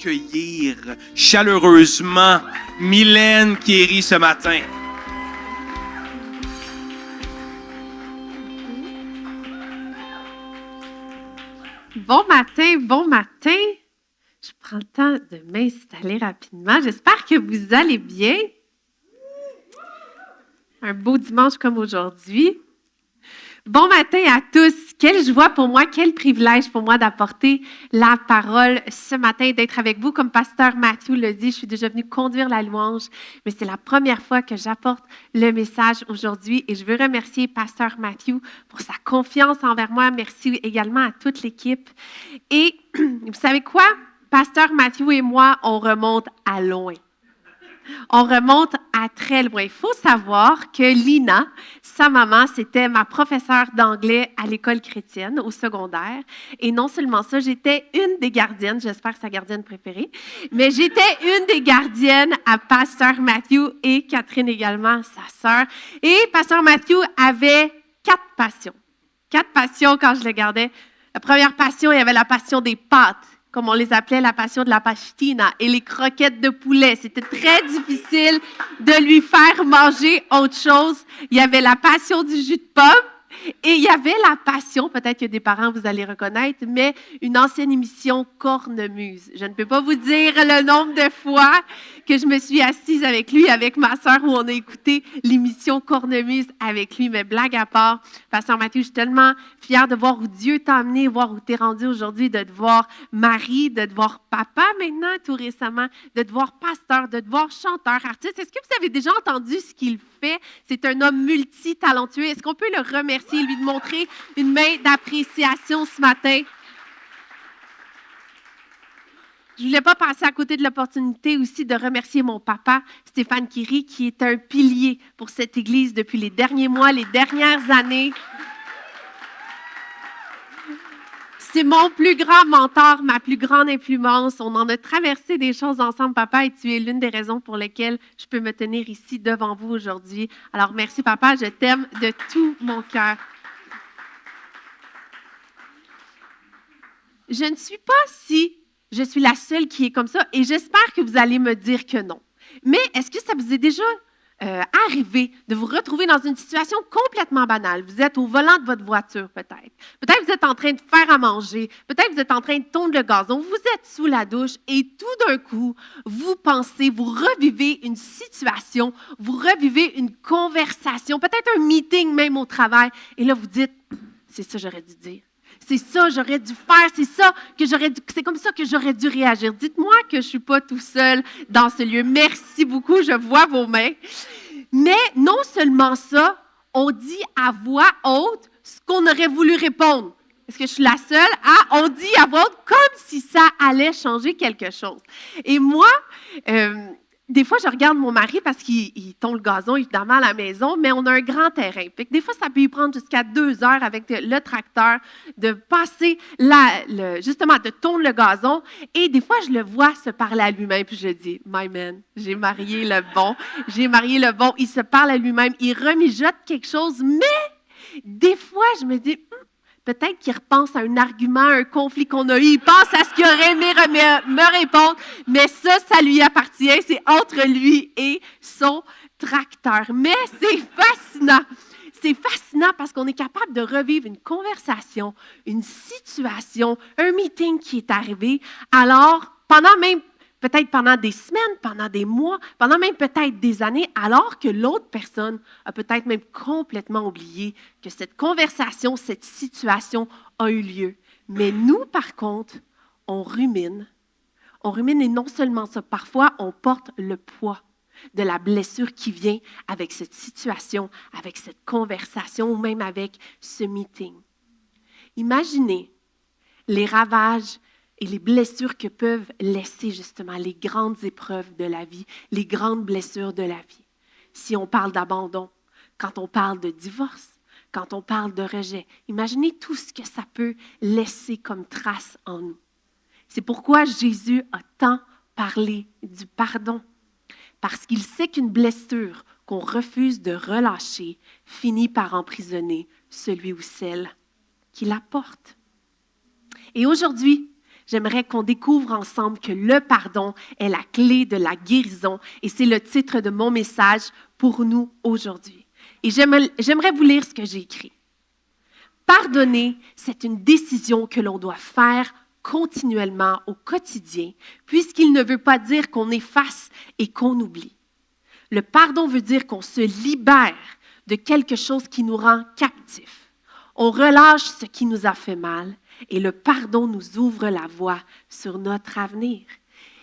accueillir chaleureusement Mylène Kéry ce matin. Bon matin, bon matin. Je prends le temps de m'installer rapidement. J'espère que vous allez bien. Un beau dimanche comme aujourd'hui. Bon matin à tous. Quelle joie pour moi, quel privilège pour moi d'apporter la parole ce matin, d'être avec vous. Comme pasteur Matthew l'a dit, je suis déjà venue conduire la louange, mais c'est la première fois que j'apporte le message aujourd'hui et je veux remercier pasteur Matthew pour sa confiance envers moi. Merci également à toute l'équipe. Et vous savez quoi? Pasteur Matthew et moi, on remonte à loin. On remonte à très loin. Il faut savoir que Lina, sa maman, c'était ma professeure d'anglais à l'école chrétienne au secondaire. Et non seulement ça, j'étais une des gardiennes, j'espère que sa gardienne préférée, mais j'étais une des gardiennes à Pasteur Matthew et Catherine également, sa sœur. Et Pasteur Matthew avait 4 passions. 4 passions quand je le gardais. La première passion, il y avait la passion des pâtes, comme on les appelait, la passion de la pastina et les croquettes de poulet. C'était très difficile de lui faire manger autre chose. Il y avait la passion du jus de pomme et il y avait la passion, peut-être que des parents vous allez reconnaître, mais une ancienne émission Cornemuse. Je ne peux pas vous dire le nombre de fois que je me suis assise avec lui, avec ma sœur, où on a écouté l'émission Cornemuse avec lui. Mais blague à part, Pasteur Matthew, je suis tellement fière de voir où Dieu t'a amené, voir où tu es rendu aujourd'hui, de te voir mari, de te voir papa maintenant, tout récemment, de te voir pasteur, de te voir chanteur, artiste. Est-ce que vous avez déjà entendu ce qu'il fait? C'est un homme multitalentueux. Est-ce qu'on peut le remercier, lui montrer une main d'appréciation ce matin? Je ne voulais pas passer à côté de l'opportunité aussi de remercier mon papa, Stéphane Kéry, qui est un pilier pour cette Église depuis les derniers mois, les dernières années. C'est mon plus grand mentor, ma plus grande influence. On en a traversé des choses ensemble, papa, et tu es l'une des raisons pour lesquelles je peux me tenir ici devant vous aujourd'hui. Alors, merci, papa, je t'aime de tout mon cœur. Je ne suis pas si je suis la seule qui est comme ça, et j'espère que vous allez me dire que non. Mais est-ce que ça vous est déjà arrivé de vous retrouver dans une situation complètement banale? Vous êtes au volant de votre voiture, peut-être. Peut-être vous êtes en train de faire à manger. Peut-être vous êtes en train de tondre le gazon. Vous êtes sous la douche et tout d'un coup, vous pensez, vous revivez une situation, vous revivez une conversation, peut-être un meeting même au travail. Et là, vous dites, c'est ça que j'aurais dû dire. C'est ça, j'aurais dû faire, c'est comme ça que j'aurais dû réagir. Dites-moi que je ne suis pas tout seul dans ce lieu. Merci beaucoup, je vois vos mains. Mais non seulement ça, on dit à voix haute ce qu'on aurait voulu répondre. Est-ce que je suis la seule? On dit à voix haute comme si ça allait changer quelque chose. Et moi, des fois, je regarde mon mari parce qu'il tond le gazon, évidemment, à la maison, mais on a un grand terrain. Puis des fois, ça peut y prendre jusqu'à 2 heures avec le tracteur de passer, justement, de tondre le gazon. Et des fois, je le vois se parler à lui-même, puis je dis, « My man, j'ai marié le bon. Il se parle à lui-même, il remijote quelque chose, mais des fois, je me dis, peut-être qu'il repense à un argument, un conflit qu'on a eu. Il pense à ce qu'il aurait aimé me répondre, mais ça lui appartient. C'est entre lui et son tracteur. Mais c'est fascinant. C'est fascinant parce qu'on est capable de revivre une conversation, une situation, un meeting qui est arrivé. Alors, peut-être pendant des semaines, pendant des mois, pendant même peut-être des années, alors que l'autre personne a peut-être même complètement oublié que cette conversation, cette situation a eu lieu. Mais nous, par contre, on rumine. On rumine et non seulement ça, parfois on porte le poids de la blessure qui vient avec cette situation, avec cette conversation ou même avec ce meeting. Imaginez les ravages et les blessures que peuvent laisser justement les grandes épreuves de la vie, les grandes blessures de la vie. Si on parle d'abandon, quand on parle de divorce, quand on parle de rejet, imaginez tout ce que ça peut laisser comme trace en nous. C'est pourquoi Jésus a tant parlé du pardon. Parce qu'il sait qu'une blessure qu'on refuse de relâcher finit par emprisonner celui ou celle qui la porte. Et aujourd'hui, j'aimerais qu'on découvre ensemble que le pardon est la clé de la guérison et c'est le titre de mon message pour nous aujourd'hui. Et j'aimerais vous lire ce que j'ai écrit. Pardonner, c'est une décision que l'on doit faire continuellement au quotidien, puisqu'il ne veut pas dire qu'on efface et qu'on oublie. Le pardon veut dire qu'on se libère de quelque chose qui nous rend captifs. On relâche ce qui nous a fait mal et le pardon nous ouvre la voie sur notre avenir.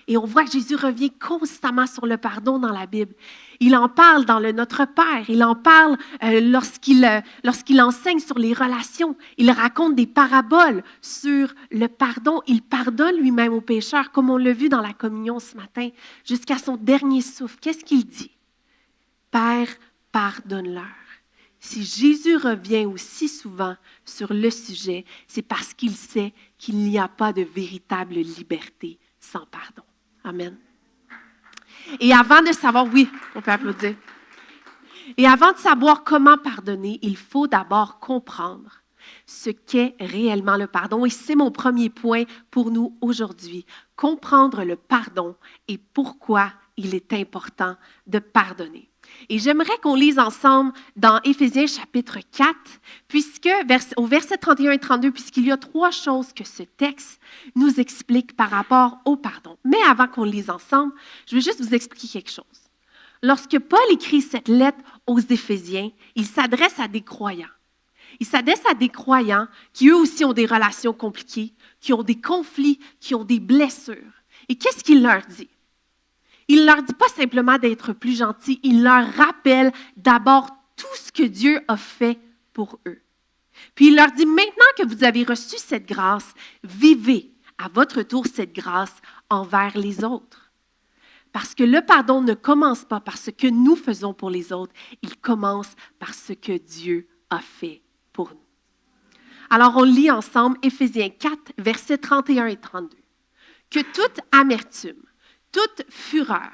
Et on voit que Jésus revient constamment sur le pardon dans la Bible. Il en parle dans le Notre Père, il en parle lorsqu'il enseigne sur les relations. Il raconte des paraboles sur le pardon. Il pardonne lui-même aux pécheurs, comme on l'a vu dans la communion ce matin, jusqu'à son dernier souffle. Qu'est-ce qu'il dit? Père, pardonne-leur. Si Jésus revient aussi souvent sur le sujet, c'est parce qu'il sait qu'il n'y a pas de véritable liberté sans pardon. Amen. Et avant de savoir, oui, on peut applaudir. Et avant de savoir comment pardonner, il faut d'abord comprendre ce qu'est réellement le pardon. Et c'est mon premier point pour nous aujourd'hui. Comprendre le pardon et pourquoi il est important de pardonner. Et j'aimerais qu'on lise ensemble dans Éphésiens chapitre 4, puisque au verset 31 et 32, puisqu'il y a 3 choses que ce texte nous explique par rapport au pardon. Mais avant qu'on lise ensemble, je veux juste vous expliquer quelque chose. Lorsque Paul écrit cette lettre aux Éphésiens, il s'adresse à des croyants. Il s'adresse à des croyants qui eux aussi ont des relations compliquées, qui ont des conflits, qui ont des blessures. Et qu'est-ce qu'il leur dit? Il ne leur dit pas simplement d'être plus gentils, il leur rappelle d'abord tout ce que Dieu a fait pour eux. Puis il leur dit, maintenant que vous avez reçu cette grâce, vivez à votre tour cette grâce envers les autres. Parce que le pardon ne commence pas par ce que nous faisons pour les autres, il commence par ce que Dieu a fait pour nous. Alors on lit ensemble Éphésiens 4, versets 31 et 32. Que toute amertume, toute fureur,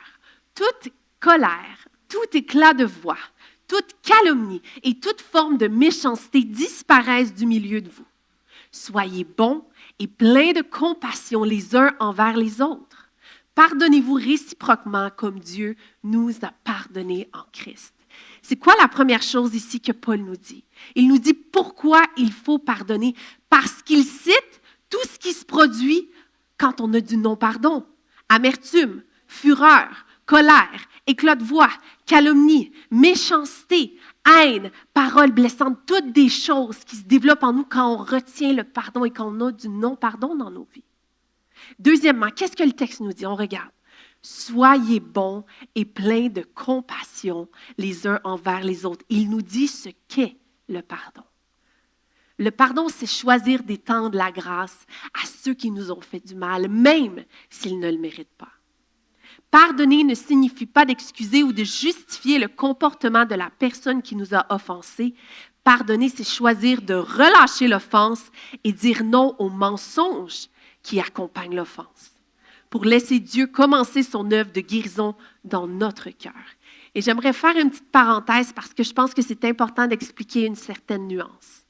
toute colère, tout éclat de voix, toute calomnie et toute forme de méchanceté disparaissent du milieu de vous. Soyez bons et pleins de compassion les uns envers les autres. Pardonnez-vous réciproquement comme Dieu nous a pardonnés en Christ. C'est quoi la première chose ici que Paul nous dit? Il nous dit pourquoi il faut pardonner. Parce qu'il cite tout ce qui se produit quand on a du non-pardon. Amertume, fureur, colère, éclat de voix, calomnie, méchanceté, haine, paroles blessantes, toutes des choses qui se développent en nous quand on retient le pardon et quand on a du non-pardon dans nos vies. Deuxièmement, qu'est-ce que le texte nous dit? On regarde. Soyez bons et pleins de compassion les uns envers les autres. Il nous dit ce qu'est le pardon. Le pardon, c'est choisir d'étendre la grâce à ceux qui nous ont fait du mal, même s'ils ne le méritent pas. Pardonner ne signifie pas d'excuser ou de justifier le comportement de la personne qui nous a offensés. Pardonner, c'est choisir de relâcher l'offense et dire non aux mensonges qui accompagnent l'offense, pour laisser Dieu commencer son œuvre de guérison dans notre cœur. Et j'aimerais faire une petite parenthèse parce que je pense que c'est important d'expliquer une certaine nuance.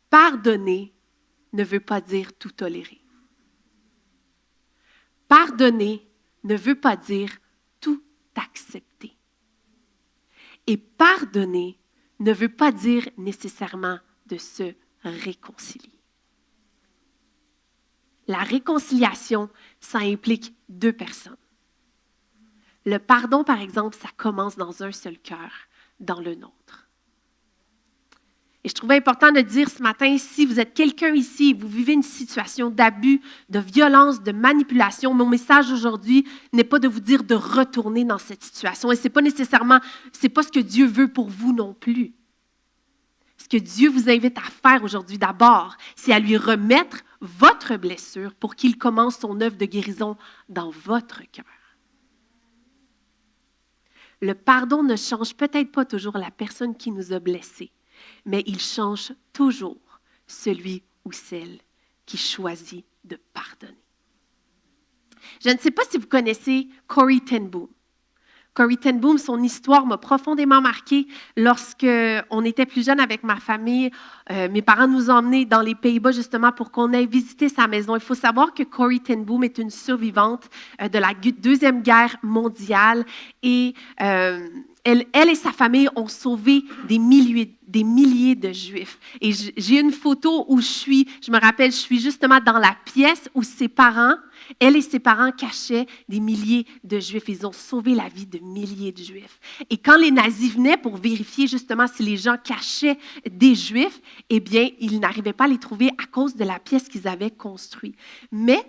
Pardonner ne veut pas dire tout tolérer. Pardonner ne veut pas dire tout accepter. Et pardonner ne veut pas dire nécessairement de se réconcilier. La réconciliation, ça implique 2 personnes. Le pardon, par exemple, ça commence dans un seul cœur, dans le nôtre. Et je trouvais important de dire ce matin, si vous êtes quelqu'un ici et vous vivez une situation d'abus, de violence, de manipulation, mon message aujourd'hui n'est pas de vous dire de retourner dans cette situation. Et c'est pas ce que Dieu veut pour vous non plus. Ce que Dieu vous invite à faire aujourd'hui d'abord, c'est à lui remettre votre blessure pour qu'il commence son œuvre de guérison dans votre cœur. Le pardon ne change peut-être pas toujours la personne qui nous a blessés, mais il change toujours celui ou celle qui choisit de pardonner. Je ne sais pas si vous connaissez Corrie ten Boom. Corrie ten Boom, son histoire m'a profondément marquée. Lorsqu'on était plus jeune avec ma famille, mes parents nous ont emmenés dans les Pays-Bas justement pour qu'on aille visiter sa maison. Il faut savoir que Corrie ten Boom est une survivante de la Deuxième Guerre mondiale et elle et sa famille ont sauvé des milliers de Juifs. Et j'ai une photo où je me rappelle, je suis justement dans la pièce où elle et ses parents cachaient des milliers de Juifs. Ils ont sauvé la vie de milliers de Juifs. Et quand les nazis venaient pour vérifier justement si les gens cachaient des Juifs, eh bien, ils n'arrivaient pas à les trouver à cause de la pièce qu'ils avaient construite. Mais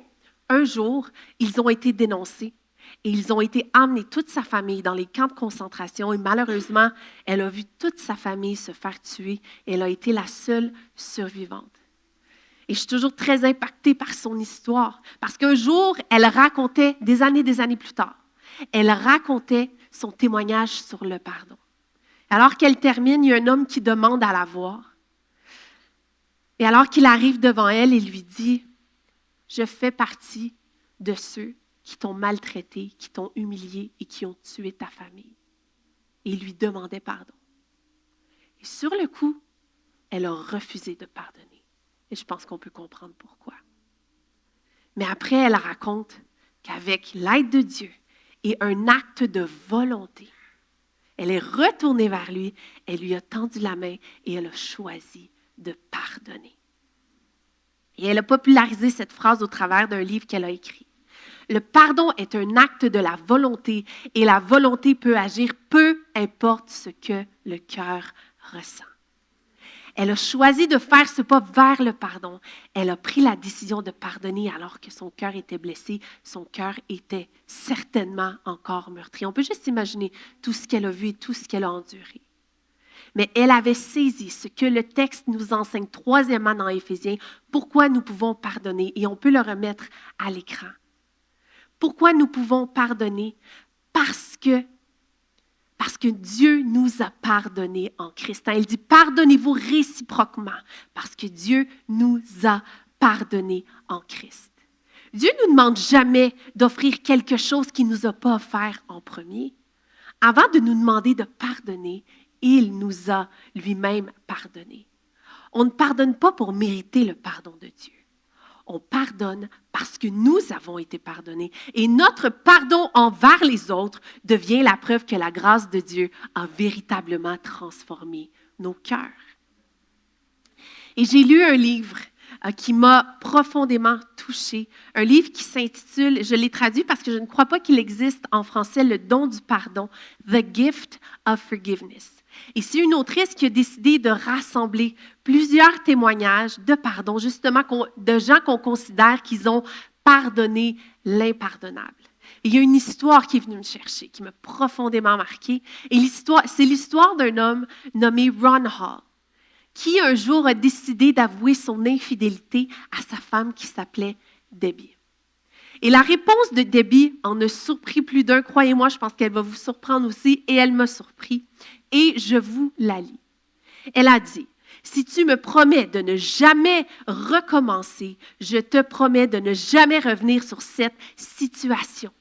un jour, ils ont été dénoncés. Et ils ont été emmenés, toute sa famille, dans les camps de concentration. Et malheureusement, elle a vu toute sa famille se faire tuer. Et elle a été la seule survivante. Et je suis toujours très impactée par son histoire. Parce qu'un jour, elle racontait, des années plus tard, elle racontait son témoignage sur le pardon. Alors qu'elle termine, il y a un homme qui demande à la voir. Et alors qu'il arrive devant elle, il lui dit, « Je fais partie de ceux qui t'ont maltraité, qui t'ont humilié et qui ont tué ta famille. » Et il lui demandait pardon. Et sur le coup, elle a refusé de pardonner. Et je pense qu'on peut comprendre pourquoi. Mais après, elle raconte qu'avec l'aide de Dieu et un acte de volonté, elle est retournée vers lui, elle lui a tendu la main et elle a choisi de pardonner. Et elle a popularisé cette phrase au travers d'un livre qu'elle a écrit. Le pardon est un acte de la volonté et la volonté peut agir peu importe ce que le cœur ressent. Elle a choisi de faire ce pas vers le pardon. Elle a pris la décision de pardonner alors que son cœur était blessé. Son cœur était certainement encore meurtri. On peut juste imaginer tout ce qu'elle a vu et tout ce qu'elle a enduré. Mais elle avait saisi ce que le texte nous enseigne troisièmement dans Éphésiens, pourquoi nous pouvons pardonner. Et on peut le remettre à l'écran. Pourquoi nous pouvons pardonner? Parce que Dieu nous a pardonné en Christ. Il dit, pardonnez-vous réciproquement, parce que Dieu nous a pardonné en Christ. Dieu ne nous demande jamais d'offrir quelque chose qu'il ne nous a pas offert en premier. Avant de nous demander de pardonner, il nous a lui-même pardonné. On ne pardonne pas pour mériter le pardon de Dieu. On pardonne parce que nous avons été pardonnés. Et notre pardon envers les autres devient la preuve que la grâce de Dieu a véritablement transformé nos cœurs. Et j'ai lu un livre qui m'a profondément touchée. Un livre qui s'intitule, je l'ai traduit parce que je ne crois pas qu'il existe en français, Le don du pardon, The Gift of Forgiveness. Et c'est une autrice qui a décidé de rassembler plusieurs témoignages de pardon, justement de gens qu'on considère qu'ils ont pardonné l'impardonnable. Et il y a une histoire qui est venue me chercher, qui m'a profondément marquée. Et c'est l'histoire d'un homme nommé Ron Hall, qui un jour a décidé d'avouer son infidélité à sa femme qui s'appelait Debbie. Et la réponse de Debbie en a surpris plus d'un. Croyez-moi, je pense qu'elle va vous surprendre aussi, et elle m'a surpris. Et je vous la lis. Elle a dit, « Si tu me promets de ne jamais recommencer, je te promets de ne jamais revenir sur cette situation. »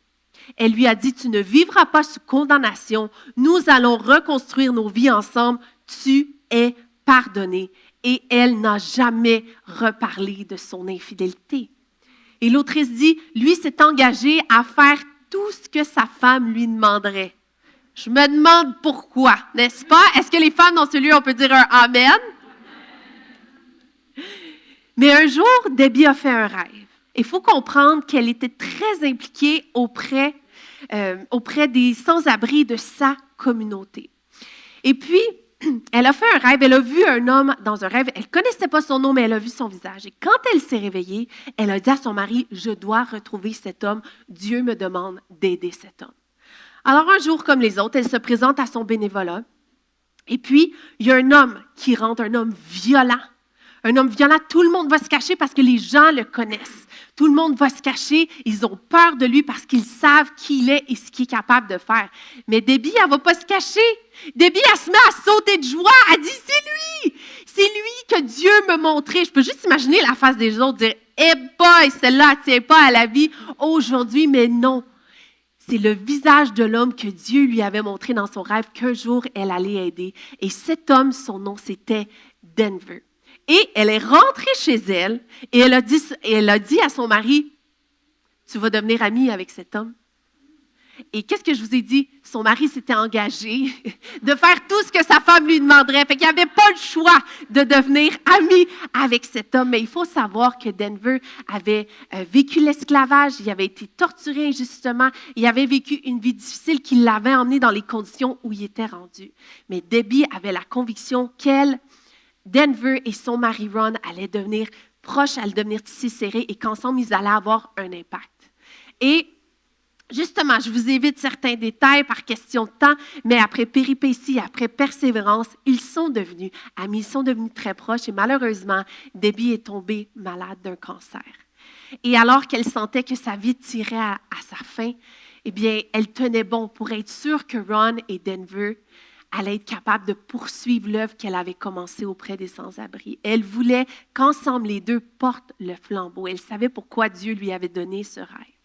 Elle lui a dit, « Tu ne vivras pas sous condamnation. Nous allons reconstruire nos vies ensemble. Tu es pardonné. » Et elle n'a jamais reparlé de son infidélité. Et l'autrice dit, lui s'est engagé à faire tout ce que sa femme lui demanderait. Je me demande pourquoi, n'est-ce pas? Est-ce que les femmes dans ce lieu, on peut dire un Amen? Mais un jour, Debbie a fait un rêve. Il faut comprendre qu'elle était très impliquée auprès des sans-abri de sa communauté. Et puis, elle a fait un rêve, elle a vu un homme dans un rêve, elle ne connaissait pas son nom, mais elle a vu son visage. Et quand elle s'est réveillée, elle a dit à son mari, « Je dois retrouver cet homme, Dieu me demande d'aider cet homme. » Alors un jour comme les autres, elle se présente à son bénévolat. Et puis, il y a un homme qui rentre, un homme violent. Un homme violent, tout le monde va se cacher parce que les gens le connaissent. Tout le monde va se cacher, ils ont peur de lui parce qu'ils savent qui il est et ce qu'il est capable de faire. Mais Debbie, elle ne va pas se cacher. Debbie, elle se met à sauter de joie. Elle dit, c'est lui que Dieu m'a montré. Je peux juste imaginer la face des autres dire, « Eh boy, celle-là, elle ne tient pas à la vie aujourd'hui. » Mais non, c'est le visage de l'homme que Dieu lui avait montré dans son rêve qu'un jour elle allait aider. Et cet homme, son nom, c'était Denver. Et elle est rentrée chez elle et elle a dit à son mari, « Tu vas devenir amie avec cet homme. » Et qu'est-ce que je vous ai dit? Son mari s'était engagé de faire tout ce que sa femme lui demanderait. Fait qu'il n'avait pas le choix de devenir ami avec cet homme. Mais il faut savoir que Denver avait vécu l'esclavage, il avait été torturé injustement, il avait vécu une vie difficile qui l'avait emmené dans les conditions où il était rendu. Mais Debbie avait la conviction Denver et son mari Ron allaient devenir proches, allaient devenir tissés serrés et qu'ensemble, ils allaient avoir un impact. Et justement, je vous évite certains détails par question de temps, mais après péripéties, après persévérance, ils sont devenus amis, ils sont devenus très proches et malheureusement, Debbie est tombée malade d'un cancer. Et alors qu'elle sentait que sa vie tirait à sa fin, eh bien, elle tenait bon pour être sûre que Ron et Denver allaient être capables de poursuivre l'œuvre qu'elle avait commencée auprès des sans-abri. Elle voulait qu'ensemble les deux portent le flambeau. Elle savait pourquoi Dieu lui avait donné ce rêve.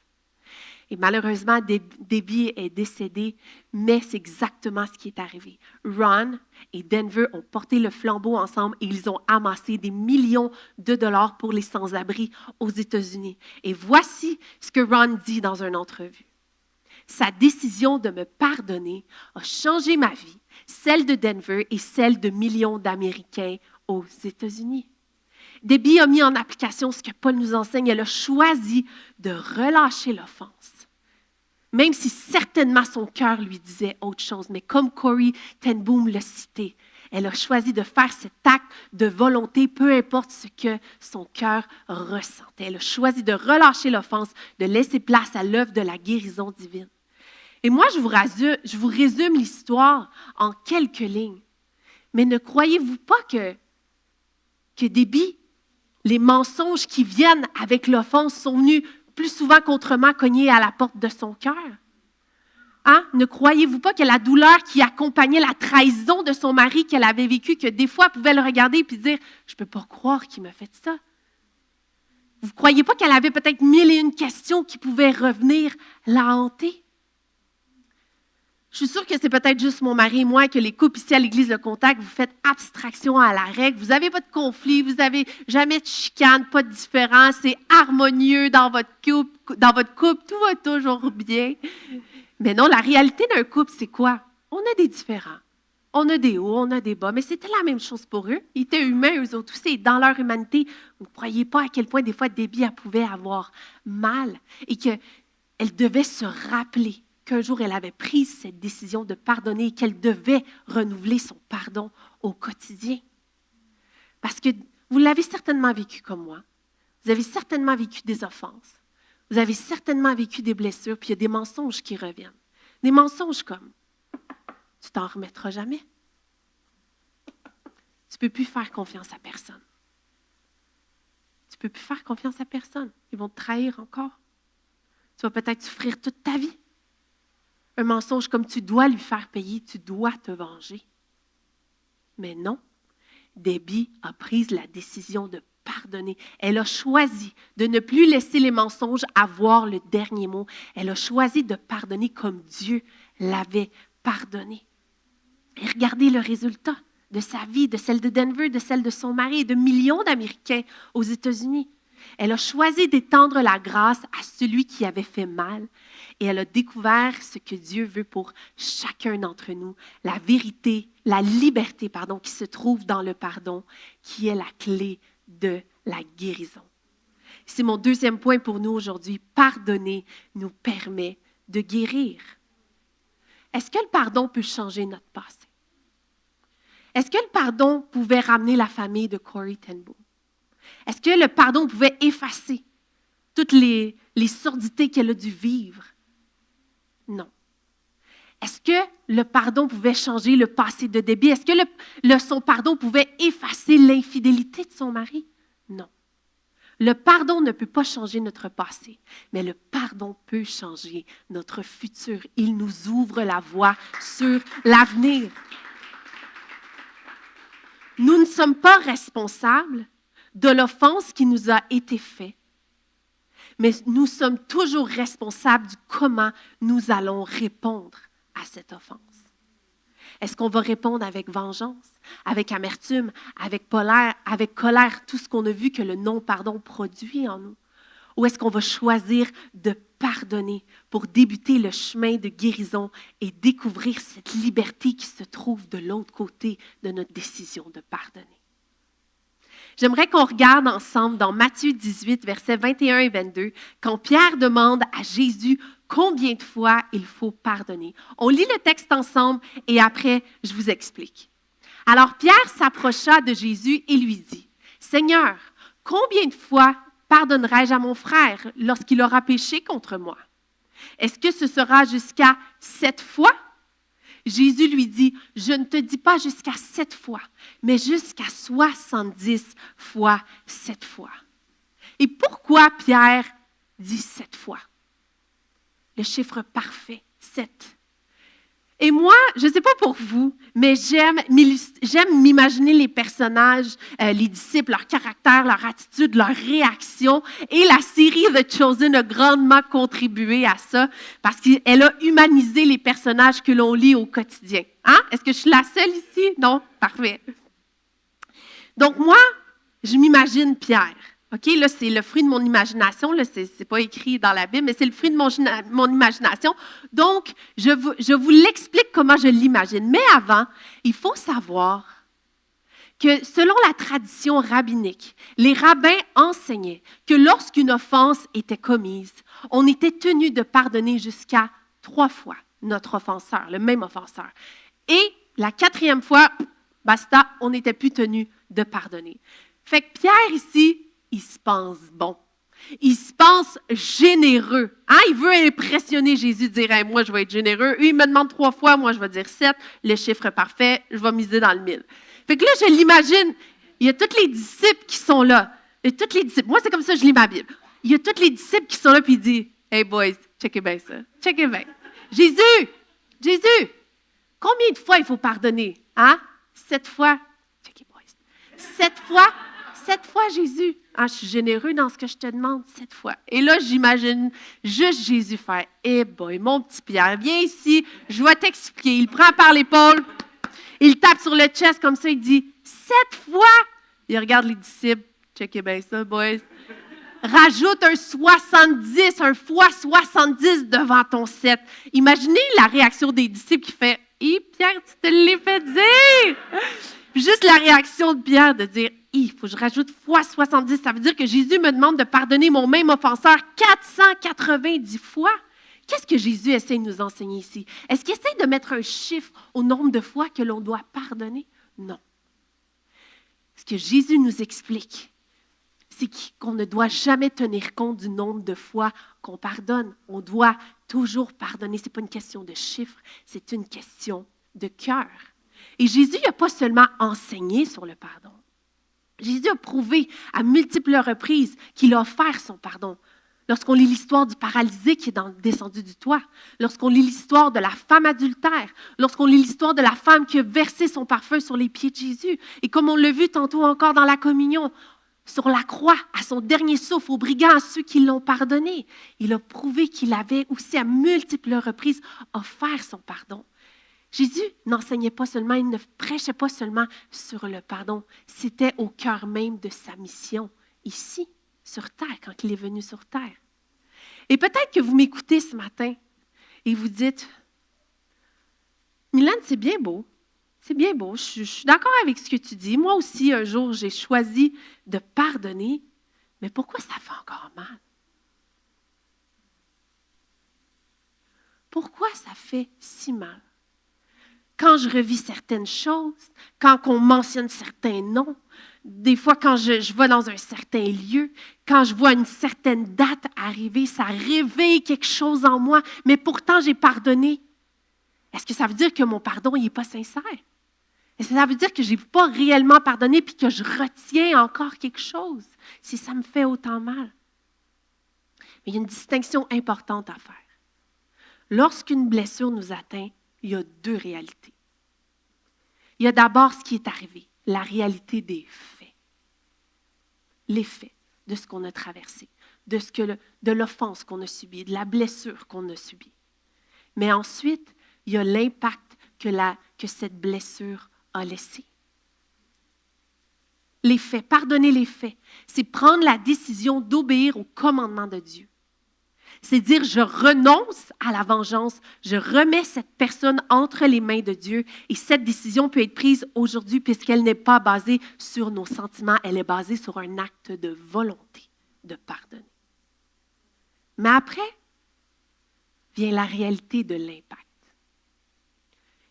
Et malheureusement, Debbie est décédée, mais c'est exactement ce qui est arrivé. Ron et Denver ont porté le flambeau ensemble et ils ont amassé des millions de dollars pour les sans-abri aux États-Unis. Et voici ce que Ron dit dans une entrevue. Sa décision de me pardonner a changé ma vie, celle de Denver et celle de millions d'Américains aux États-Unis. Debbie a mis en application ce que Paul nous enseigne. Elle a choisi de relâcher l'offense. Même si certainement son cœur lui disait autre chose. Mais comme Corrie ten Boom l'a cité, elle a choisi de faire cet acte de volonté, peu importe ce que son cœur ressentait. Elle a choisi de relâcher l'offense, de laisser place à l'œuvre de la guérison divine. Et moi, je vous résume l'histoire en quelques lignes. Mais ne croyez-vous pas que Debbie, les mensonges qui viennent avec l'offense sont venus plus souvent qu'autrement cogner à la porte de son cœur? Hein? Ne croyez-vous pas que la douleur qui accompagnait la trahison de son mari qu'elle avait vécue, que des fois elle pouvait le regarder et dire « Je ne peux pas croire qu'il m'a fait ça ». Vous ne croyez pas qu'elle avait peut-être 1001 questions qui pouvaient revenir la hanter? Je suis sûre que c'est peut-être juste mon mari et moi que les couples ici à l'Église Le Contact, vous faites abstraction à la règle. Vous n'avez pas de conflit, vous n'avez jamais de chicane, pas de différence. C'est harmonieux dans votre couple, tout va toujours bien. Mais non, la réalité d'un couple, c'est quoi? On a des différends. On a des hauts, on a des bas, mais c'était la même chose pour eux. Ils étaient humains, eux autres aussi. Et dans leur humanité, vous ne croyez pas à quel point des fois Debbie pouvait avoir mal et qu'elle devait se rappeler qu'un jour, elle avait pris cette décision de pardonner et qu'elle devait renouveler son pardon au quotidien. Parce que vous l'avez certainement vécu comme moi. Vous avez certainement vécu des offenses. Vous avez certainement vécu des blessures, puis il y a des mensonges qui reviennent. Des mensonges comme « tu t'en remettras jamais ». Tu ne peux plus faire confiance à personne. Tu ne peux plus faire confiance à personne. Ils vont te trahir encore. Tu vas peut-être souffrir toute ta vie. Un mensonge comme tu dois lui faire payer, tu dois te venger. Mais non, Debbie a pris la décision de pardonner. Elle a choisi de ne plus laisser les mensonges avoir le dernier mot. Elle a choisi de pardonner comme Dieu l'avait pardonné. Et regardez le résultat de sa vie, de celle de Denver, de celle de son mari et de millions d'Américains aux États-Unis. Elle a choisi d'étendre la grâce à celui qui avait fait mal et elle a découvert ce que Dieu veut pour chacun d'entre nous, la vérité, la liberté, qui se trouve dans le pardon, qui est la clé de la guérison. C'est mon deuxième point pour nous aujourd'hui. Pardonner nous permet de guérir. Est-ce que le pardon peut changer notre passé? Est-ce que le pardon pouvait ramener la famille de Corrie ten Boom? Est-ce que le pardon pouvait effacer toutes les sordités qu'elle a dû vivre? Non. Est-ce que le pardon pouvait changer le passé de Debbie? Est-ce que son pardon pouvait effacer l'infidélité de son mari? Non. Le pardon ne peut pas changer notre passé, mais le pardon peut changer notre futur. Il nous ouvre la voie sur l'avenir. Nous ne sommes pas responsables de l'offense qui nous a été faite, mais nous sommes toujours responsables du comment nous allons répondre à cette offense. Est-ce qu'on va répondre avec vengeance, avec amertume, avec colère, tout ce qu'on a vu que le non-pardon produit en nous? Ou est-ce qu'on va choisir de pardonner pour débuter le chemin de guérison et découvrir cette liberté qui se trouve de l'autre côté de notre décision de pardonner? J'aimerais qu'on regarde ensemble dans Matthieu 18, versets 21 et 22, quand Pierre demande à Jésus combien de fois il faut pardonner. On lit le texte ensemble et après, je vous explique. Alors Pierre s'approcha de Jésus et lui dit, « Seigneur, combien de fois pardonnerai-je à mon frère lorsqu'il aura péché contre moi? Est-ce que ce sera jusqu'à 7 fois? » Jésus lui dit, « Je ne te dis pas jusqu'à 7 fois, mais jusqu'à 70 fois 7 fois. » Et pourquoi Pierre dit 7 fois? Le chiffre parfait, 7. Et moi, je ne sais pas pour vous, mais j'aime m'imaginer les personnages, les disciples, leur caractère, leur attitude, leur réaction. Et la série The Chosen a grandement contribué à ça parce qu'elle a humanisé les personnages que l'on lit au quotidien. Hein? Est-ce que je suis la seule ici? Non? Parfait. Donc moi, je m'imagine Pierre. OK, là, c'est le fruit de mon imagination. Là, c'est pas écrit dans la Bible, mais c'est le fruit de mon imagination. Donc, je vous l'explique comment je l'imagine. Mais avant, il faut savoir que selon la tradition rabbinique, les rabbins enseignaient que lorsqu'une offense était commise, on était tenu de pardonner jusqu'à 3 fois notre offenseur, le même offenseur. Et la 4e fois, basta, on n'était plus tenu de pardonner. Fait que Pierre ici, il se pense bon. Il se pense généreux. Hein? Il veut impressionner Jésus, dire hey, « moi, je vais être généreux. » Lui, il me demande 3 fois, moi, je vais dire 7. Le chiffre parfait, je vais miser dans le 1000. Fait que là, je l'imagine, il y a tous les disciples qui sont là. Moi, c'est comme ça que je lis ma Bible. Il y a tous les disciples qui sont là, puis il dit « Hey, boys, checkez bien ça. Checkez bien. Jésus, combien de fois il faut pardonner? Hein? 7 fois. Checkez, boys. 7 fois, Jésus. Ah, je suis généreux dans ce que je te demande 7 fois. Et là, j'imagine juste Jésus faire « Eh boy, mon petit Pierre, viens ici, je vais t'expliquer. » Il prend par l'épaule, il tape sur le chest comme ça, il dit « 7 fois! » Il regarde les disciples. Checkez bien ça, boys. Rajoute un 70, un fois 70 devant ton 7. Imaginez la réaction des disciples qui fait « Hé, Pierre, tu te l'es fait dire! » Juste la réaction de Pierre de dire « Il faut que je rajoute fois 70. » Ça veut dire que Jésus me demande de pardonner mon même offenseur 490 fois. Qu'est-ce que Jésus essaie de nous enseigner ici? Est-ce qu'il essaie de mettre un chiffre au nombre de fois que l'on doit pardonner? Non. Ce que Jésus nous explique, c'est qu'on ne doit jamais tenir compte du nombre de fois qu'on pardonne. On doit toujours pardonner. Ce n'est pas une question de chiffre, c'est une question de cœur. Et Jésus n'a pas seulement enseigné sur le pardon. Jésus a prouvé à multiples reprises qu'il a offert son pardon. Lorsqu'on lit l'histoire du paralysé qui est descendu du toit, lorsqu'on lit l'histoire de la femme adultère, lorsqu'on lit l'histoire de la femme qui a versé son parfum sur les pieds de Jésus, et comme on l'a vu tantôt encore dans la communion, sur la croix, à son dernier souffle, aux brigands, à ceux qui l'ont pardonné, il a prouvé qu'il avait aussi à multiples reprises offert son pardon. Jésus n'enseignait pas seulement, il ne prêchait pas seulement sur le pardon, c'était au cœur même de sa mission, ici, sur terre, quand il est venu sur terre. Et peut-être que vous m'écoutez ce matin et vous dites, Mylène, c'est bien beau, je suis d'accord avec ce que tu dis. Moi aussi, un jour, j'ai choisi de pardonner, mais pourquoi ça fait encore mal? Pourquoi ça fait si mal? Quand je revis certaines choses, quand on mentionne certains noms, des fois quand je vais dans un certain lieu, quand je vois une certaine date arriver, ça réveille quelque chose en moi, mais pourtant j'ai pardonné. Est-ce que ça veut dire que mon pardon n'est pas sincère? Est-ce que ça veut dire que je n'ai pas réellement pardonné puis que je retiens encore quelque chose si ça me fait autant mal? Mais il y a une distinction importante à faire. Lorsqu'une blessure nous atteint, il y a 2 réalités. Il y a d'abord ce qui est arrivé, la réalité des faits. Les faits de ce qu'on a traversé. de l'offense qu'on a subie, de la blessure qu'on a subie. Mais ensuite, il y a l'impact que cette blessure a laissé. Les faits, pardonner les faits, c'est prendre la décision d'obéir au commandement de Dieu. C'est dire, je renonce à la vengeance, je remets cette personne entre les mains de Dieu et cette décision peut être prise aujourd'hui puisqu'elle n'est pas basée sur nos sentiments, elle est basée sur un acte de volonté de pardonner. Mais après, vient la réalité de l'impact.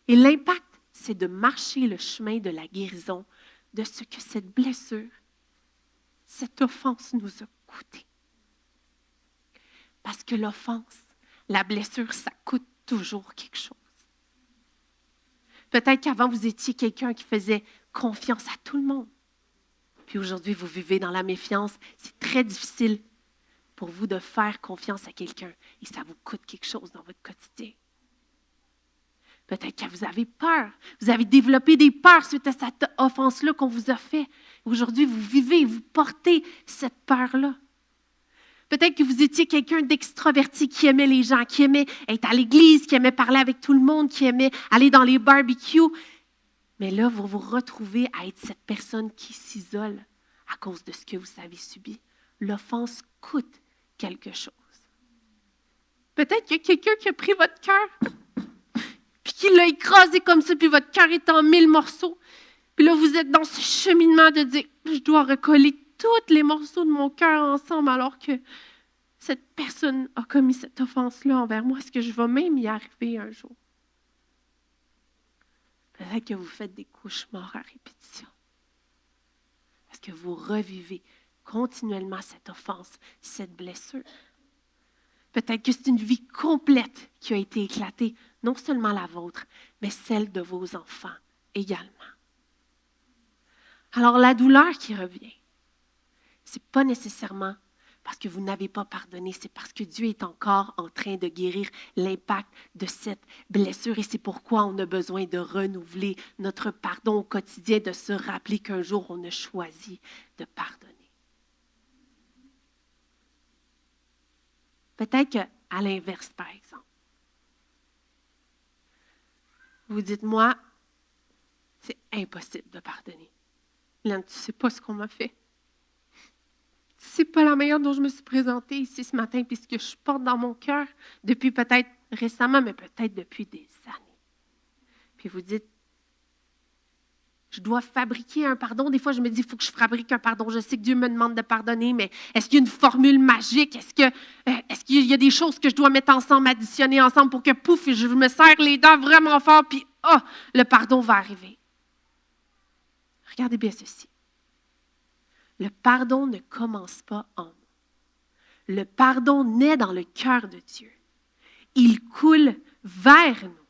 Et l'impact, c'est de marcher le chemin de la guérison de ce que cette blessure, cette offense nous a coûté. Parce que l'offense, la blessure, ça coûte toujours quelque chose. Peut-être qu'avant, vous étiez quelqu'un qui faisait confiance à tout le monde. Puis aujourd'hui, vous vivez dans la méfiance. C'est très difficile pour vous de faire confiance à quelqu'un et ça vous coûte quelque chose dans votre quotidien. Peut-être que vous avez peur. Vous avez développé des peurs suite à cette offense-là qu'on vous a fait. Aujourd'hui, vous vivez, vous portez cette peur-là. Peut-être que vous étiez quelqu'un d'extraverti qui aimait les gens, qui aimait être à l'église, qui aimait parler avec tout le monde, qui aimait aller dans les barbecues. Mais là, vous vous retrouvez à être cette personne qui s'isole à cause de ce que vous avez subi. L'offense coûte quelque chose. Peut-être qu'il y a quelqu'un qui a pris votre cœur, puis qui l'a écrasé comme ça, puis votre cœur est en 1000 morceaux. Puis là, vous êtes dans ce cheminement de dire, je dois recoller tous les morceaux de mon cœur ensemble alors que cette personne a commis cette offense-là envers moi. Est-ce que je vais même y arriver un jour? Peut-être que vous faites des cauchemars à répétition. Parce que vous revivez continuellement cette offense, cette blessure. Peut-être que c'est une vie complète qui a été éclatée, non seulement la vôtre, mais celle de vos enfants également. Alors la douleur qui revient, ce n'est pas nécessairement parce que vous n'avez pas pardonné, c'est parce que Dieu est encore en train de guérir l'impact de cette blessure et c'est pourquoi on a besoin de renouveler notre pardon au quotidien, de se rappeler qu'un jour on a choisi de pardonner. Peut-être qu'à l'inverse, par exemple, vous dites, moi, c'est impossible de pardonner. Là, tu ne sais pas ce qu'on m'a fait. C'est pas la manière dont je me suis présentée ici ce matin, puis ce que je porte dans mon cœur depuis peut-être récemment, mais peut-être depuis des années. Puis vous dites, je dois fabriquer un pardon. Des fois, je me dis, il faut que je fabrique un pardon. Je sais que Dieu me demande de pardonner, mais est-ce qu'il y a une formule magique? Est-ce qu'il y a des choses que je dois mettre ensemble, additionner ensemble pour que, pouf, je me serre les dents vraiment fort, puis le pardon va arriver. Regardez bien ceci. Le pardon ne commence pas en nous. Le pardon naît dans le cœur de Dieu. Il coule vers nous,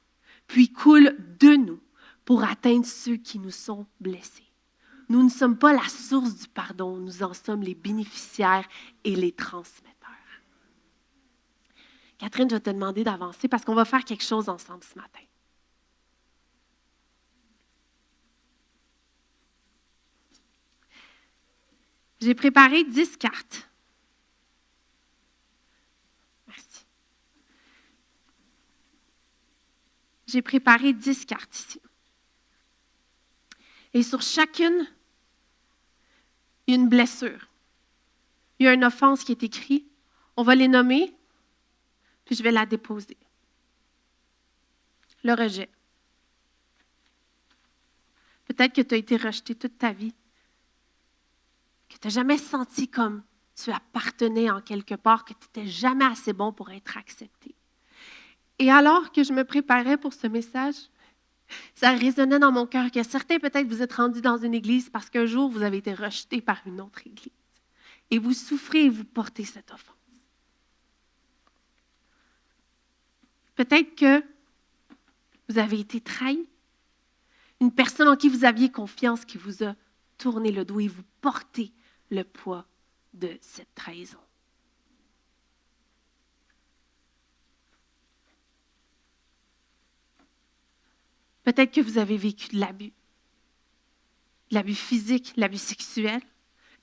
puis coule de nous pour atteindre ceux qui nous sont blessés. Nous ne sommes pas la source du pardon, nous en sommes les bénéficiaires et les transmetteurs. Catherine, je vais te demander d'avancer parce qu'on va faire quelque chose ensemble ce matin. J'ai préparé 10 cartes. Merci. J'ai préparé 10 cartes ici. Et sur chacune, il y a une blessure. Il y a une offense qui est écrite. On va les nommer, puis je vais la déposer. Le rejet. Peut-être que tu as été rejeté toute ta vie. Que tu n'as jamais senti comme tu appartenais en quelque part, que tu n'étais jamais assez bon pour être accepté. Et alors que je me préparais pour ce message, ça résonnait dans mon cœur que certains, peut-être, vous êtes rendus dans une église parce qu'un jour, vous avez été rejetés par une autre église. Et vous souffrez et vous portez cette offense. Peut-être que vous avez été trahi. Une personne en qui vous aviez confiance qui vous a tourné le dos et vous portez le poids de cette trahison. Peut-être que vous avez vécu de l'abus physique, l'abus sexuel,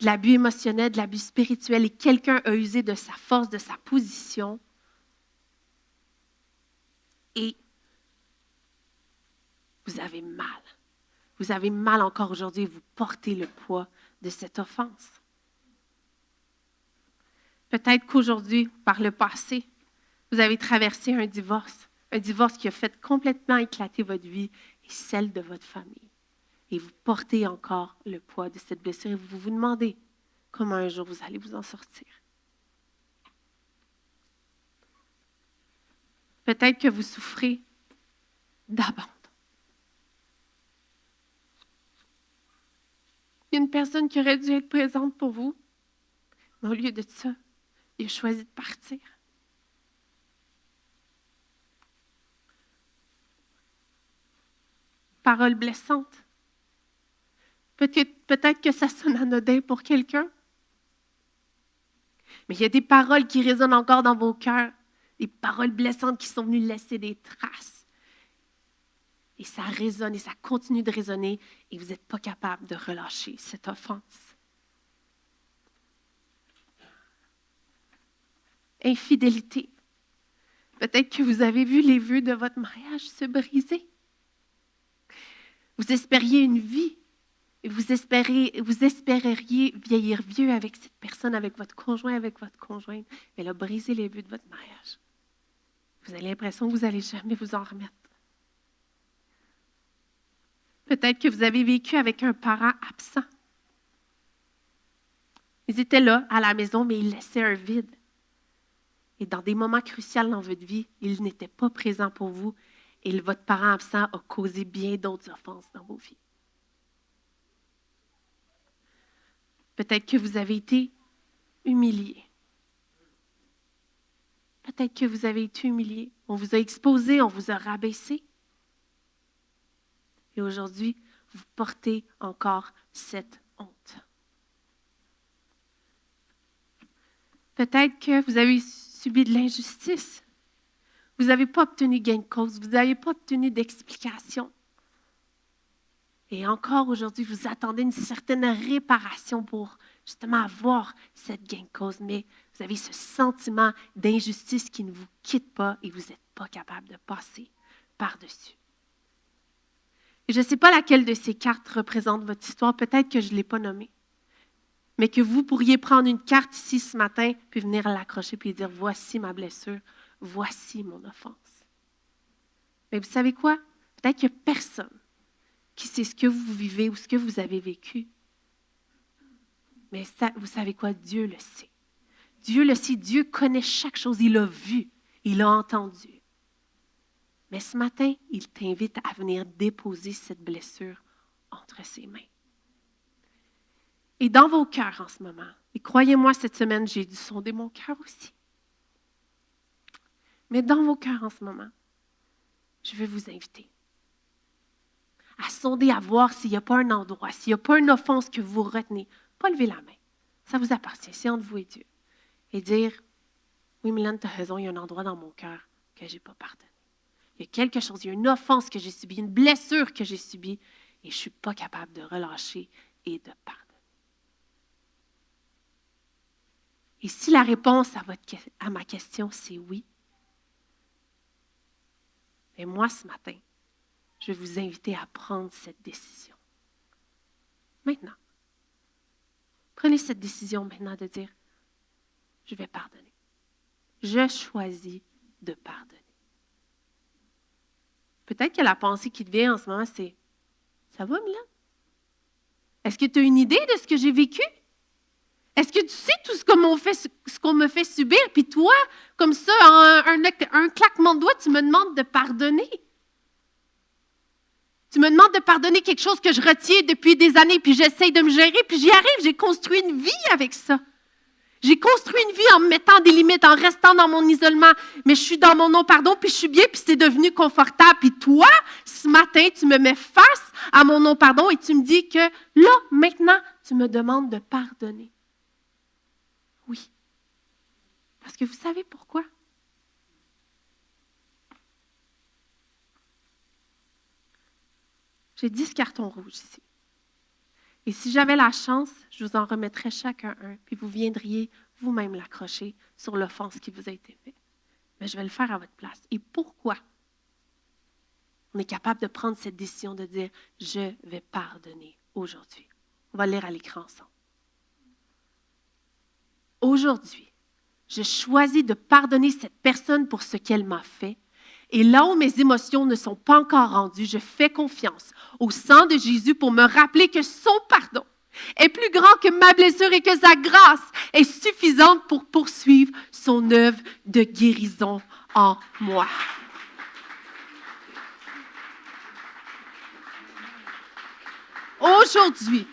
de l'abus émotionnel, de l'abus spirituel, et quelqu'un a usé de sa force, de sa position, et vous avez mal. Vous avez mal encore aujourd'hui et vous portez le poids de cette offense. Peut-être qu'aujourd'hui, par le passé, vous avez traversé un divorce qui a fait complètement éclater votre vie et celle de votre famille. Et vous portez encore le poids de cette blessure et vous vous demandez comment un jour vous allez vous en sortir. Peut-être que vous souffrez d'abandon. Il y a une personne qui aurait dû être présente pour vous, mais au lieu de ça, il a choisi de partir. Paroles blessantes. Peut-être que ça sonne anodin pour quelqu'un, mais il y a des paroles qui résonnent encore dans vos cœurs, des paroles blessantes qui sont venues laisser des traces. Et ça résonne et ça continue de résonner et vous n'êtes pas capable de relâcher cette offense. Infidélité. Peut-être que vous avez vu les vœux de votre mariage se briser. Vous espériez une vie et vous espéreriez vieillir vieux avec cette personne, avec votre conjoint, avec votre conjointe. Elle a brisé les vœux de votre mariage. Vous avez l'impression que vous n'allez jamais vous en remettre. Peut-être que vous avez vécu avec un parent absent. Ils étaient là, à la maison, mais ils laissaient un vide. Et dans des moments cruciaux dans votre vie, ils n'étaient pas présents pour vous et votre parent absent a causé bien d'autres offenses dans vos vies. Peut-être que vous avez été humilié. Peut-être que vous avez été humilié. On vous a exposé, on vous a rabaissé. Et aujourd'hui, vous portez encore cette honte. Peut-être que vous avez subi de l'injustice. Vous n'avez pas obtenu gain de cause. Vous n'avez pas obtenu d'explication. Et encore aujourd'hui, vous attendez une certaine réparation pour justement avoir cette gain de cause. Mais vous avez ce sentiment d'injustice qui ne vous quitte pas et vous n'êtes pas capable de passer par-dessus. Et je ne sais pas laquelle de ces cartes représente votre histoire. Peut-être que je ne l'ai pas nommée. Mais que vous pourriez prendre une carte ici ce matin, puis venir l'accrocher, puis dire, voici ma blessure, voici mon offense. Mais vous savez quoi? Peut-être qu'il n'y a personne qui sait ce que vous vivez ou ce que vous avez vécu. Mais ça, vous savez quoi? Dieu le sait. Dieu le sait, Dieu connaît chaque chose, il l'a vu, il l'a entendu. Mais ce matin, il t'invite à venir déposer cette blessure entre ses mains. Et dans vos cœurs en ce moment, et croyez-moi, cette semaine, j'ai dû sonder mon cœur aussi. Mais dans vos cœurs en ce moment, je veux vous inviter à sonder, à voir s'il n'y a pas un endroit, s'il n'y a pas une offense que vous retenez. Pas lever la main. Ça vous appartient, c'est entre vous et Dieu. Et dire, oui, Mylène, tu as raison, il y a un endroit dans mon cœur que je n'ai pas pardonné. Il y a quelque chose, il y a une offense que j'ai subie, une blessure que j'ai subie, et je ne suis pas capable de relâcher et de pardonner. Et si la réponse à ma question, c'est oui, mais moi, ce matin, je vais vous inviter à prendre cette décision. Maintenant. Prenez cette décision maintenant de dire, je vais pardonner. Je choisis de pardonner. Peut-être que la pensée qui te vient en ce moment, c'est, ça va, Mylène? Est-ce que tu as une idée de ce que j'ai vécu? Est-ce que tu sais tout ce qu'on me fait subir? Puis toi, comme ça, en un claquement de doigts, tu me demandes de pardonner. Tu me demandes de pardonner quelque chose que je retiens depuis des années, puis j'essaye de me gérer, puis j'y arrive. J'ai construit une vie avec ça. J'ai construit une vie en me mettant des limites, en restant dans mon isolement. Mais je suis dans mon non-pardon, puis je suis bien, puis c'est devenu confortable. Puis toi, ce matin, tu me mets face à mon non-pardon et tu me dis que là, maintenant, tu me demandes de pardonner. Oui. Parce que vous savez pourquoi? J'ai 10 cartons rouges ici. Et si j'avais la chance, je vous en remettrais chacun un, puis vous viendriez vous-même l'accrocher sur l'offense qui vous a été faite. Mais je vais le faire à votre place. Et pourquoi? On est capable de prendre cette décision de dire « Je vais pardonner aujourd'hui ». On va lire à l'écran ensemble. Aujourd'hui, je choisis de pardonner cette personne pour ce qu'elle m'a fait. Et là où mes émotions ne sont pas encore rendues, je fais confiance au sang de Jésus pour me rappeler que son pardon est plus grand que ma blessure et que sa grâce est suffisante pour poursuivre son œuvre de guérison en moi. Aujourd'hui,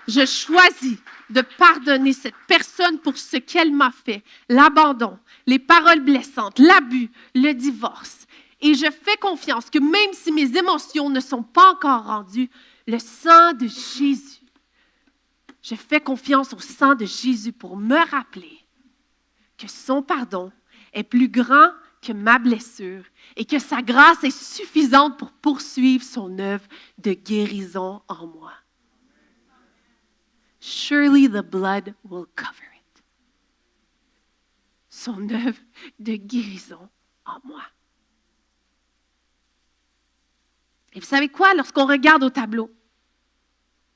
je choisis de pardonner cette personne pour ce qu'elle m'a fait, l'abandon, les paroles blessantes, l'abus, le divorce. Et je fais confiance que même si mes émotions ne sont pas encore rendues, le sang de Jésus, je fais confiance au sang de Jésus pour me rappeler que son pardon est plus grand que ma blessure et que sa grâce est suffisante pour poursuivre son œuvre de guérison en moi. Surely the blood will cover it. Son œuvre de guérison en moi. Et vous savez quoi? Lorsqu'on regarde au tableau,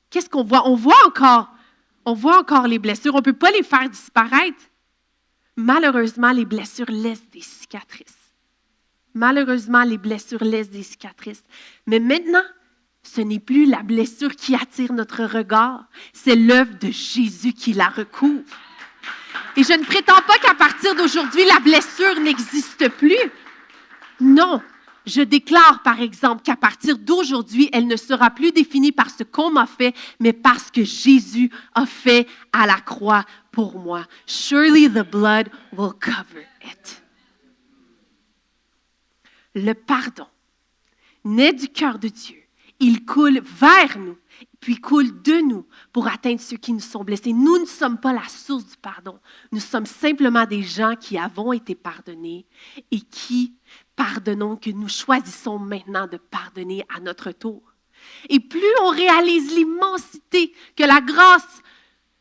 qu'est-ce qu'on voit? On voit encore les blessures. On ne peut pas les faire disparaître. Malheureusement, les blessures laissent des cicatrices. Malheureusement, les blessures laissent des cicatrices. Mais maintenant, ce n'est plus la blessure qui attire notre regard, c'est l'œuvre de Jésus qui la recouvre. Et je ne prétends pas qu'à partir d'aujourd'hui, la blessure n'existe plus. Non, je déclare par exemple qu'à partir d'aujourd'hui, elle ne sera plus définie par ce qu'on m'a fait, mais par ce que Jésus a fait à la croix pour moi. Surely the blood will cover it. Le pardon naît du cœur de Dieu. Il coule vers nous, puis coule de nous pour atteindre ceux qui nous sont blessés. Nous ne sommes pas la source du pardon. Nous sommes simplement des gens qui avons été pardonnés et qui pardonnons, que nous choisissons maintenant de pardonner à notre tour. Et plus on réalise l'immensité que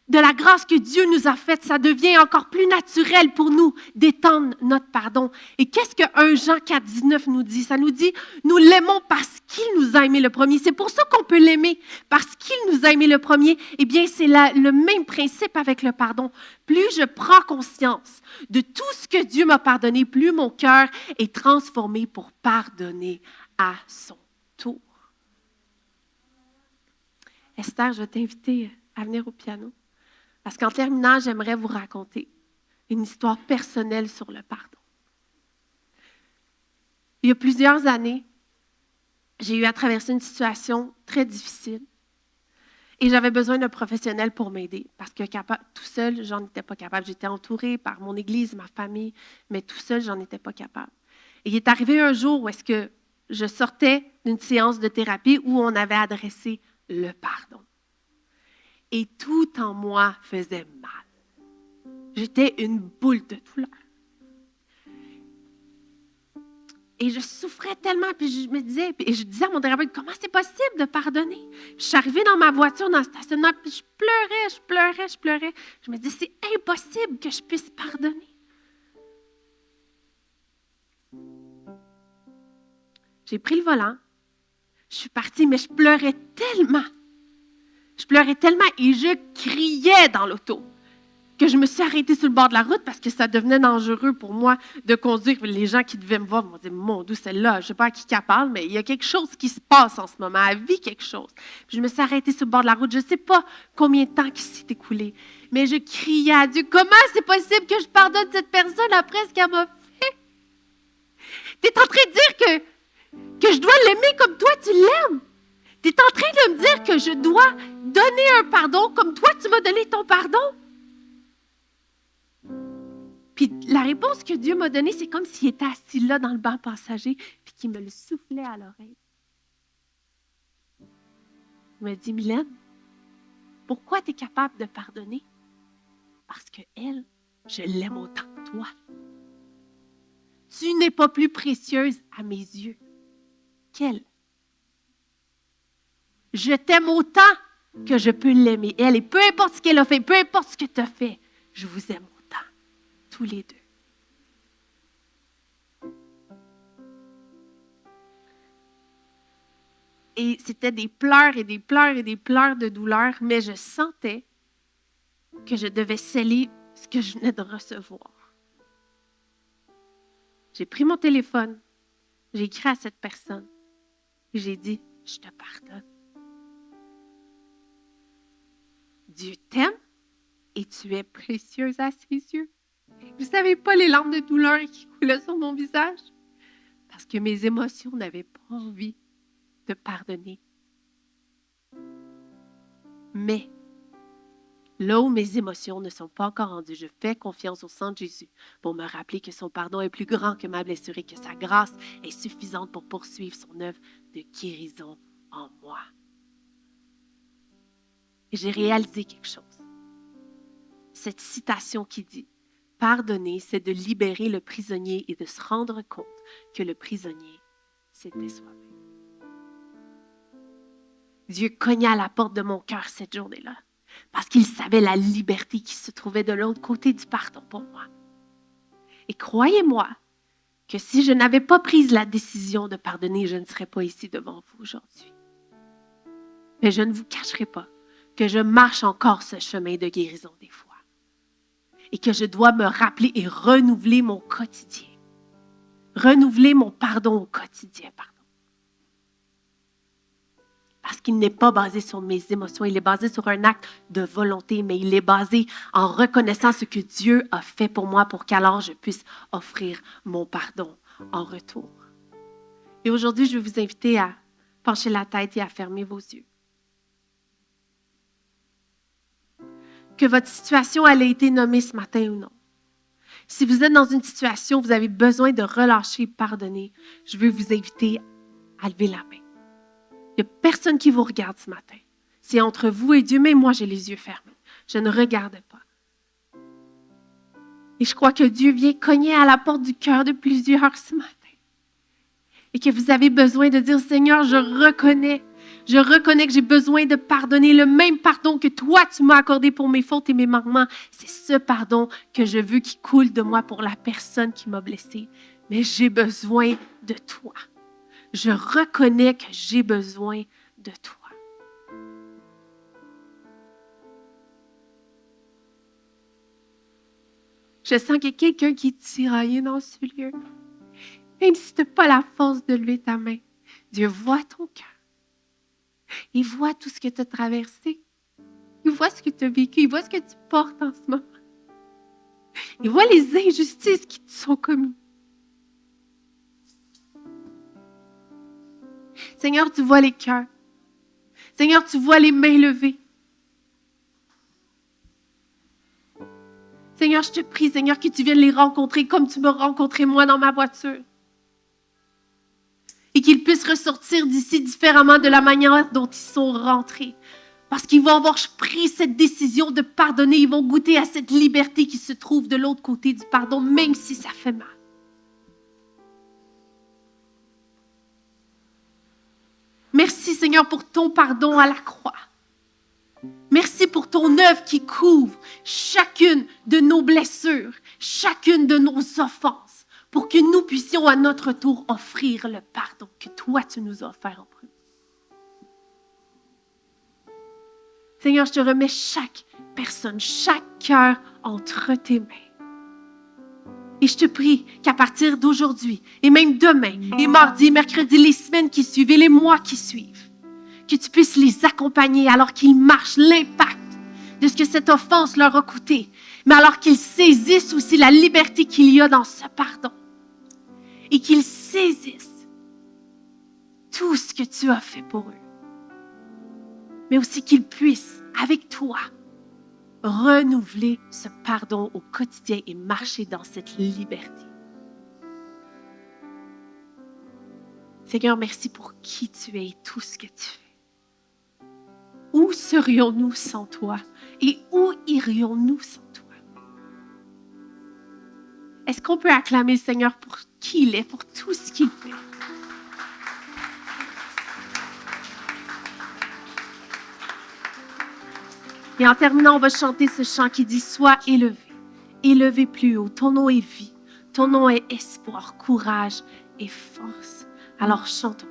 de la grâce que Dieu nous a faite, ça devient encore plus naturel pour nous d'étendre notre pardon. Et qu'est-ce que 1 Jean 4, 19 nous dit? Ça nous dit, nous l'aimons parce qu'il nous a aimé le premier. C'est pour ça qu'on peut l'aimer, parce qu'il nous a aimé le premier. Eh bien, c'est le même principe avec le pardon. Plus je prends conscience de tout ce que Dieu m'a pardonné, plus mon cœur est transformé pour pardonner à son tour. Esther, je vais t'inviter à venir au piano. Parce qu'en terminant, j'aimerais vous raconter une histoire personnelle sur le pardon. Il y a plusieurs années, j'ai eu à traverser une situation très difficile et j'avais besoin d'un professionnel pour m'aider parce que tout seul, j'en étais pas capable. J'étais entourée par mon église, ma famille, mais tout seul, j'en étais pas capable. Et il est arrivé un jour où est-ce que je sortais d'une séance de thérapie où on avait adressé le pardon. Et tout en moi faisait mal. J'étais une boule de douleur. Et je souffrais tellement, puis je me disais, et je disais à mon thérapeute, comment c'est possible de pardonner? Je suis arrivée dans ma voiture, dans le stationnement, puis je pleurais. Je me disais, c'est impossible que je puisse pardonner. J'ai pris le volant, je suis partie, mais je pleurais tellement et je criais dans l'auto que je me suis arrêtée sur le bord de la route parce que ça devenait dangereux pour moi de conduire. Les gens qui devaient me voir m'ont dit, mon Dieu, celle-là, je ne sais pas à qui elle parle, mais il y a quelque chose qui se passe en ce moment, elle vit quelque chose. Puis je me suis arrêtée sur le bord de la route, je ne sais pas combien de temps qui s'est écoulé, mais je criais à Dieu, comment c'est possible que je pardonne cette personne après ce qu'elle m'a fait? Tu es en train de dire que je dois l'aimer comme toi, tu l'aimes. Tu es en train de me dire que je dois donner un pardon comme toi, tu m'as donné ton pardon. Puis la réponse que Dieu m'a donnée, c'est comme s'il était assis là dans le banc passager puis qu'il me le soufflait à l'oreille. Il m'a dit, Mylène, pourquoi tu es capable de pardonner? Parce qu'elle, je l'aime autant que toi. Tu n'es pas plus précieuse à mes yeux qu'elle. Je t'aime autant que je peux l'aimer, elle, et peu importe ce qu'elle a fait, peu importe ce que tu as fait, je vous aime autant, tous les deux. Et c'était des pleurs et des pleurs et des pleurs de douleur, mais je sentais que je devais sceller ce que je venais de recevoir. J'ai pris mon téléphone, j'ai écrit à cette personne et j'ai dit, je te pardonne. Dieu t'aime et tu es précieuse à ses yeux. Vous ne savez pas les larmes de douleur qui coulaient sur mon visage? Parce que mes émotions n'avaient pas envie de pardonner. Mais là où mes émotions ne sont pas encore rendues, je fais confiance au sang de Jésus pour me rappeler que son pardon est plus grand que ma blessure et que sa grâce est suffisante pour poursuivre son œuvre de guérison en moi. Et j'ai réalisé quelque chose. Cette citation qui dit « Pardonner, c'est de libérer le prisonnier et de se rendre compte que le prisonnier, c'était soi-même. » Dieu cognait à la porte de mon cœur cette journée-là parce qu'il savait la liberté qui se trouvait de l'autre côté du pardon pour moi. Et croyez-moi que si je n'avais pas pris la décision de pardonner, je ne serais pas ici devant vous aujourd'hui. Mais je ne vous cacherai pas que je marche encore ce chemin de guérison des fois et que je dois me rappeler et renouveler mon quotidien. Renouveler mon pardon au quotidien, pardon. Parce qu'il n'est pas basé sur mes émotions, il est basé sur un acte de volonté, mais il est basé en reconnaissant ce que Dieu a fait pour moi pour qu'alors je puisse offrir mon pardon en retour. Et aujourd'hui, je vais vous inviter à pencher la tête et à fermer vos yeux. Que votre situation elle ait été nommée ce matin ou non. Si vous êtes dans une situation où vous avez besoin de relâcher et pardonner, je veux vous inviter à lever la main. Il n'y a personne qui vous regarde ce matin. C'est entre vous et Dieu, mais moi, j'ai les yeux fermés. Je ne regarde pas. Et je crois que Dieu vient cogner à la porte du cœur de plusieurs ce matin. Et que vous avez besoin de dire, Seigneur, je reconnais que j'ai besoin de pardonner le même pardon que toi, tu m'as accordé pour mes fautes et mes manquements. C'est ce pardon que je veux qui coule de moi pour la personne qui m'a blessée. Mais j'ai besoin de toi. Je reconnais que j'ai besoin de toi. Je sens qu'il y a quelqu'un qui est tiraillé dans ce lieu. Même si tu n'as pas la force de lever ta main, Dieu voit ton cœur. Il voit tout ce que tu as traversé. Il voit ce que tu as vécu. Il voit ce que tu portes en ce moment. Il voit les injustices qui te sont commises. Seigneur, tu vois les cœurs. Seigneur, tu vois les mains levées. Seigneur, je te prie, Seigneur, que tu viennes les rencontrer comme tu m'as rencontré moi dans ma voiture. Et qu'ils puissent ressortir d'ici différemment de la manière dont ils sont rentrés. Parce qu'ils vont avoir pris cette décision de pardonner. Ils vont goûter à cette liberté qui se trouve de l'autre côté du pardon, même si ça fait mal. Merci, Seigneur, pour ton pardon à la croix. Merci pour ton œuvre qui couvre chacune de nos blessures, chacune de nos offenses, pour que nous puissions à notre tour offrir le pardon que toi, tu nous as offert en premier. Seigneur, je te remets chaque personne, chaque cœur entre tes mains. Et je te prie qu'à partir d'aujourd'hui, et même demain, et mardi, mercredi, les semaines qui suivent et les mois qui suivent, que tu puisses les accompagner alors qu'ils marchent l'impact de ce que cette offense leur a coûté, mais alors qu'ils saisissent aussi la liberté qu'il y a dans ce pardon. Et qu'ils saisissent tout ce que tu as fait pour eux. Mais aussi qu'ils puissent, avec toi, renouveler ce pardon au quotidien et marcher dans cette liberté. Seigneur, merci pour qui tu es et tout ce que tu fais. Où serions-nous sans toi? Et où irions-nous sans toi? Est-ce qu'on peut acclamer le Seigneur pour qui il est, pour tout ce qu'il fait? Et en terminant, on va chanter ce chant qui dit « Sois élevé, élevé plus haut. Ton nom est vie, ton nom est espoir, courage et force. » Alors chantons.